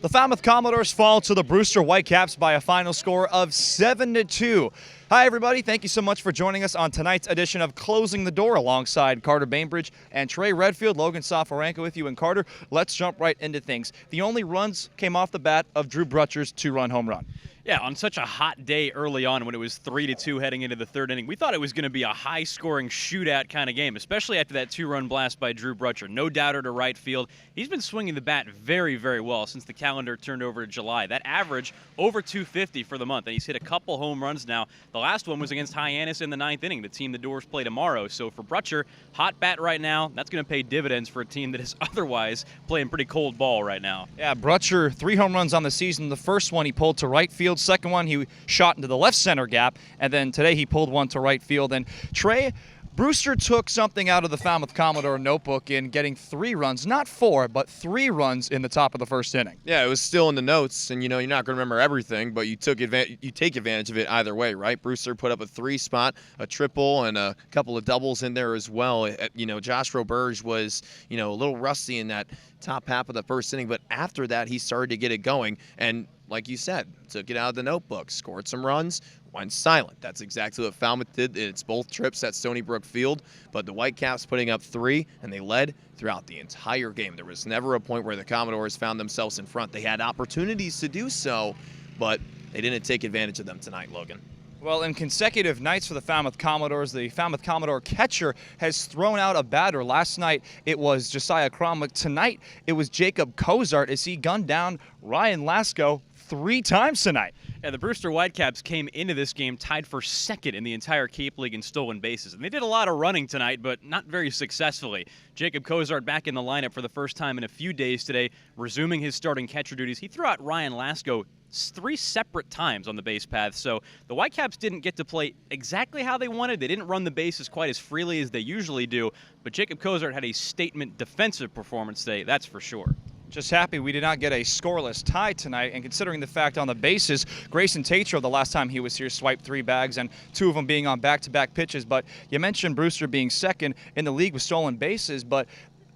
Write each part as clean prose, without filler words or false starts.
The Falmouth Commodores fall to the Brewster Whitecaps by a final score of 7-2. Hi, everybody. Thank you so much for joining us on tonight's edition of Closing the Door alongside Carter Bainbridge and Trey Redfield. Logan Soforenko with you. And Carter, let's jump right into things. The only runs came off the bat of Drew Brutcher's two-run home run. Yeah, on such a hot day early on when it was 3-2 heading into the third inning, we thought it was going to be a high-scoring shootout kind of game, especially after that two-run blast by Drew Brutcher. No doubter to right field. He's been swinging the bat very, very well since the calendar turned over to July. That average over 250 for the month, and he's hit a couple home runs now. The last one was against Hyannis in the ninth inning, the team the Dores play tomorrow. So for Brutcher, hot bat right now, that's going to pay dividends for a team that is otherwise playing pretty cold ball right now. Yeah, Brutcher, 3 home runs on the season. The first one he pulled to right field. Second one he shot into the left center gap. And then today he pulled one to right field. And Trey, Brewster took something out of the Falmouth Commodore notebook in getting 3 runs, not 4, but 3 runs in the top of the first inning. Yeah, it was still in the notes, and you're not going to remember everything, but you take advantage of it either way, right? Brewster put up a 3 spot, a triple, and a couple of doubles in there as well. Josh Roberge was, a little rusty in that top half of the first inning, but after that he started to get it going, and like you said, took it out of the notebook, scored some runs, went silent. That's exactly what Falmouth did. It's both trips at Stony Brook Field, but the Whitecaps putting up 3, and they led throughout the entire game. There was never a point where the Commodores found themselves in front. They had opportunities to do so, but they didn't take advantage of them tonight, Logan. Well, in consecutive nights for the Falmouth Commodores, the Falmouth Commodore catcher has thrown out a batter. Last night, it was Josiah Cromwell. Tonight, it was Jacob Cozart as he gunned down Ryan Lasko 3 times tonight. Yeah, the Brewster Whitecaps came into this game tied for second in the entire Cape League in stolen bases. And they did a lot of running tonight, but not very successfully. Jacob Cozart back in the lineup for the first time in a few days today, resuming his starting catcher duties. He threw out Ryan Lasko 3 separate times on the base path, so the Whitecaps didn't get to play exactly how they wanted. They didn't run the bases quite as freely as they usually do, but Jacob Cozart had a statement defensive performance today, that's for sure. Just happy we did not get a scoreless tie tonight, and considering the fact on the bases, Grayson Tatro, the last time he was here, swiped 3 bags, and 2 of them being on back-to-back pitches. But you mentioned Brewster being second in the league with stolen bases, but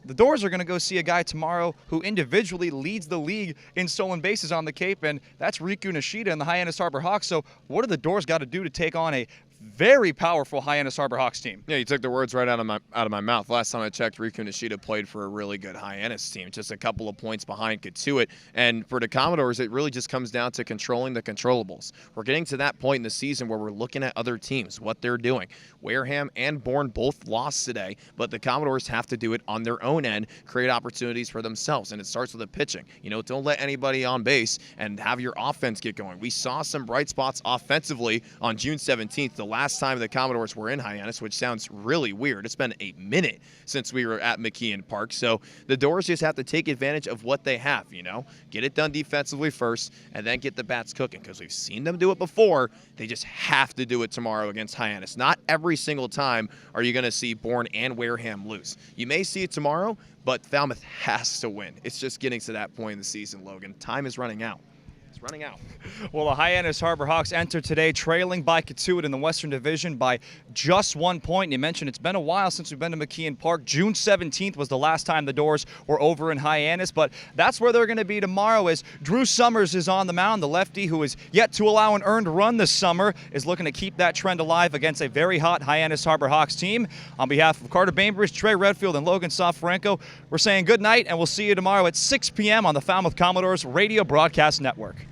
the Dores are going to go see a guy tomorrow who individually leads the league in stolen bases on the Cape, and that's Riku Nishida and the Hyannis Harbor Hawks. So what do the Dores got to do to take on a very powerful Hyannis Harbor Hawks team? Yeah, you took the words right out of my mouth. Last time I checked, Riku Nishida played for a really good Hyannis team, just a couple of points behind Katuitt. And for the Commodores, it really just comes down to controlling the controllables. We're getting to that point in the season where we're looking at other teams, what they're doing. Wareham and Bourne both lost today, but the Commodores have to do it on their own end, create opportunities for themselves, and it starts with the pitching. Don't let anybody on base and have your offense get going. We saw some bright spots offensively on June 17th, the last time the Commodores were in Hyannis, which sounds really weird. It's been a minute since we were at McKeon Park, so the Dores just have to take advantage of what they have, Get it done defensively first, and then get the bats cooking, because we've seen them do it before. They just have to do it tomorrow against Hyannis. Not every single time are you going to see Bourne and Wareham lose. You may see it tomorrow, but Falmouth has to win. It's just getting to that point in the season, Logan. Time is running out. It's running out. Well, the Hyannis Harbor Hawks enter today trailing by Katuitt in the Western Division by just 1 point. And you mentioned it's been a while since we've been to McKeon Park. June 17th was the last time the Dores were over in Hyannis, but that's where they're going to be tomorrow as Drew Summers is on the mound. The lefty, who is yet to allow an earned run this summer, is looking to keep that trend alive against a very hot Hyannis Harbor Hawks team. On behalf of Carter Bainbridge, Trey Redfield, and Logan Soforenko, we're saying good night, and we'll see you tomorrow at 6 p.m. on the Falmouth Commodores Radio Broadcast Network.